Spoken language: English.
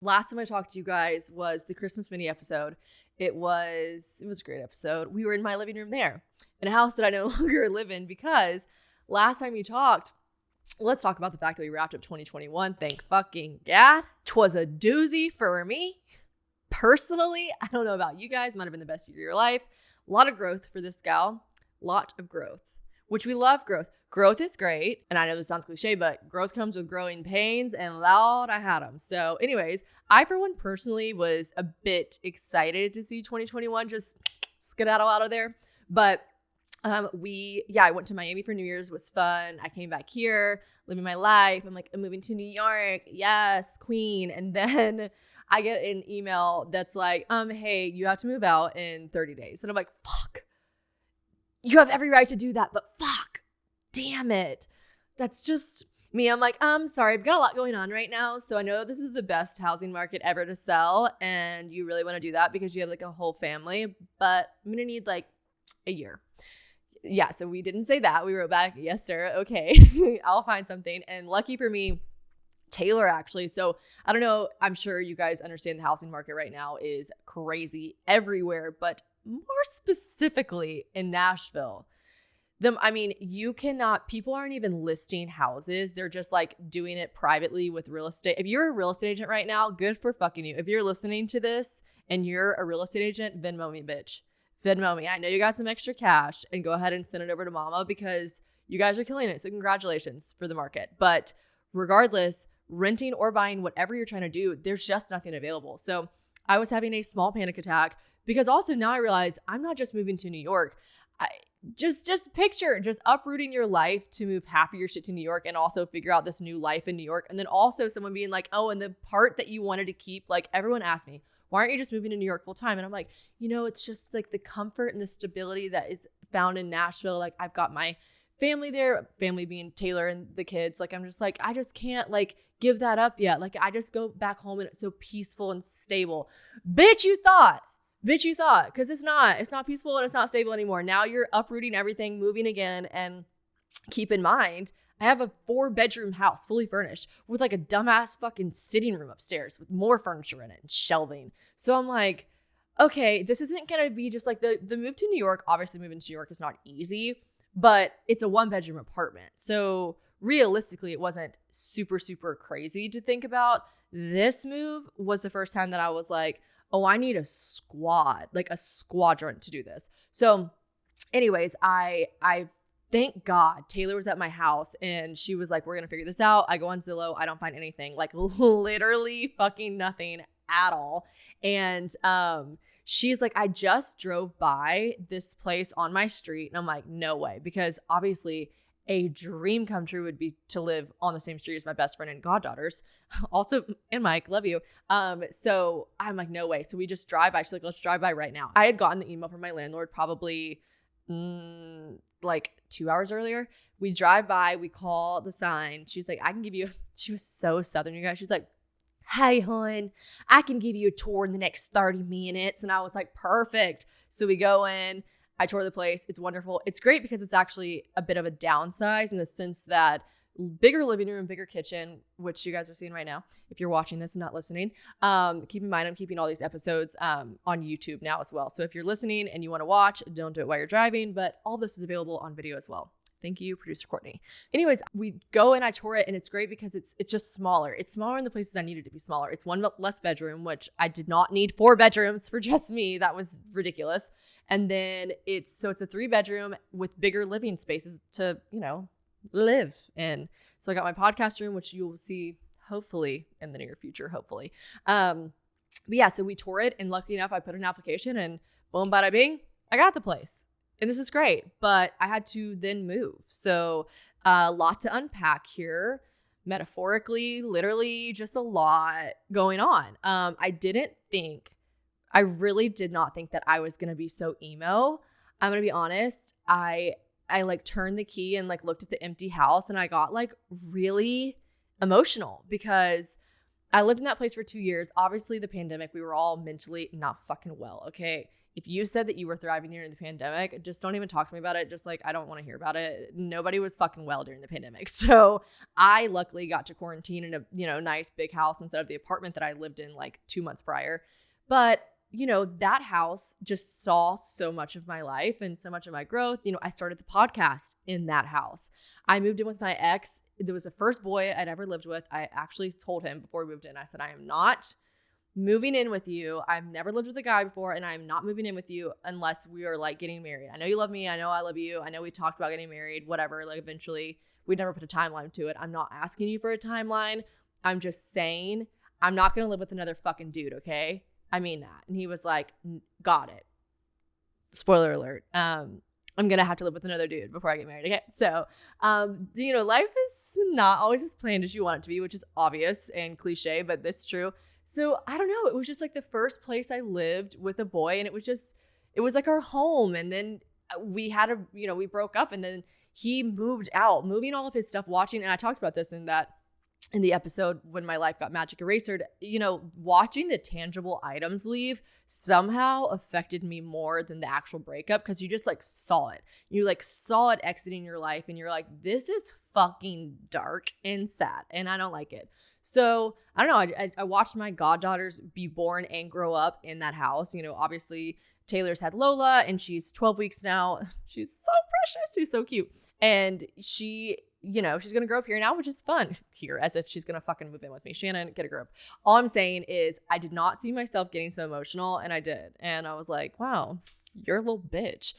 Last time I talked to you guys was the Christmas mini episode. It was a great episode. We were in my living room there in a house that I no longer live in because last time we talked, let's talk about the fact that we wrapped up 2021. Thank fucking God. 'Twas a doozy for me. Personally, I don't know about you guys. Might have been the best year of your life. A lot of growth for this gal. Lot of growth, which we love growth. Growth is great. And I know this sounds cliche, but growth comes with growing pains, and Lord, I had them. So anyways, I, for one, personally was a bit excited to see 2021 just skedaddle out of there. But I went to Miami for New Year's. It was fun. I came back here, living my life. I'm like, I'm moving to New York. Yes, queen. And then I get an email that's like, hey, you have to move out in 30 days. And I'm like, fuck. You have every right to do that, but fuck. Damn it. That's just me. I'm like, sorry, I've got a lot going on right now. So I know this is the best housing market ever to sell. And you really want to do that because you have like a whole family, but I'm going to need like a year. Yeah. So we didn't say that. We wrote back, yes, sir. Okay. I'll find something. And lucky for me, Taylor actually. So I don't know. I'm sure you guys understand the housing market right now is crazy everywhere, but more specifically in Nashville. People aren't even listing houses. They're just like doing it privately with real estate. If you're a real estate agent right now, good for fucking you. If you're listening to this and you're a real estate agent, Venmo me, bitch. Venmo me. I know you got some extra cash and go ahead and send it over to mama because you guys are killing it. So congratulations for the market. But regardless, renting or buying, whatever you're trying to do, there's just nothing available. So I was having a small panic attack because also now I realize I'm not just moving to New York. Just picture just uprooting your life to move half of your shit to New York and also figure out this new life in New York. And then also someone being like, oh, and the part that you wanted to keep, like everyone asked me, why aren't you just moving to New York full time? And I'm like, it's just like the comfort and the stability that is found in Nashville. Like I've got my family there, family being Taylor and the kids. Like, I'm just like, I just can't like give that up yet. Like I just go back home and it's so peaceful and stable. Bitch, you thought, because it's not peaceful and it's not stable anymore. Now you're uprooting everything, moving again. And keep in mind, I have a 4-bedroom house fully furnished with like a dumbass fucking sitting room upstairs with more furniture in it and shelving. So I'm like, okay, this isn't going to be just like the move to New York. Obviously moving to New York is not easy, but it's a 1-bedroom apartment. So realistically, it wasn't super, super crazy to think about. This move was the first time that I was like, oh, I need a squad, like a squadron to do this. So anyways, I thank God Taylor was at my house and she was like, we're going to figure this out. I go on Zillow. I don't find anything, like literally fucking nothing at all. And she's like, I just drove by this place on my street. And I'm like, no way. Because obviously a dream come true would be to live on the same street as my best friend and goddaughters. Also, and Mike, love you. So I'm like, no way. So we just drive by. She's like, let's drive by right now. I had gotten the email from my landlord probably like 2 hours earlier. We drive by, we call the sign. She's like, I can give you, she was so Southern, you guys. She's like, hey, hon, I can give you a tour in the next 30 minutes. And I was like, perfect. So we go in. I tour the place. It's wonderful. It's great because it's actually a bit of a downsize in the sense that bigger living room, bigger kitchen, which you guys are seeing right now. If you're watching this and not listening, keep in mind, I'm keeping all these episodes on YouTube now as well. So if you're listening and you want to watch, don't do it while you're driving, but all this is available on video as well. Thank you, producer Courtney. Anyways, we go and I tour it and it's great because it's just smaller. It's smaller in the places I needed it to be smaller. It's 1 less bedroom, which I did not need 4 bedrooms for just me. That was ridiculous. And then it's a 3-bedroom with bigger living spaces to, live in. So I got my podcast room, which you will see hopefully in the near future, hopefully. But yeah, so we tour it and lucky enough, I put an application and boom, bada bing, I got the place. And this is great, but I had to then move. So a lot to unpack here, metaphorically, literally just a lot going on. I really did not think that I was going to be so emo. I'm going to be honest. I like turned the key and like looked at the empty house and I got like really emotional because I lived in that place for 2 years. Obviously the pandemic, we were all mentally not fucking well. Okay. if you said that you were thriving during the pandemic, just don't even talk to me about it. Just like, I don't want to hear about it. Nobody was fucking well during the pandemic. So I luckily got to quarantine in a, you know, nice big house instead of the apartment that I lived in like 2 months prior. But, you know, that house just saw so much of my life and so much of my growth. You know, I started the podcast in that house. I moved in with my ex. There was the first boy I'd ever lived with. I actually told him before we moved in, I said, I am not moving in with you. I've never lived with a guy before, and I'm not moving in with you unless we are like getting married. I know you love me. I know I love you. I know we talked about getting married, whatever. Like eventually we never put a timeline to it. I'm not asking you for a timeline. I'm just saying I'm not going to live with another fucking dude. Okay. I mean that. And he was like, got it. Spoiler alert. I'm going to have to live with another dude before I get married. Okay. So, you know, life is not always as planned as you want it to be, which is obvious and cliche, but that's true. So I don't know. It was just like the first place I lived with a boy, and it was like our home. And then we broke up, and then he moved out, moving all of his stuff, watching. And I talked about this in the episode when my life got magic erasered. You know, watching the tangible items leave somehow affected me more than the actual breakup, because you just like saw it. You like saw it exiting your life, and you're like, this is fucking dark and sad, and I don't like it. So I don't know. I watched my goddaughters be born and grow up in that house. You know, obviously Taylor's had Lola, and she's 12 weeks now. She's so precious. She's so cute. And she, you know, she's going to grow up here now, which is fun here, as if she's going to fucking move in with me. Shannon, get a grip. All I'm saying is I did not see myself getting so emotional, and I did. And I was like, wow, you're a little bitch.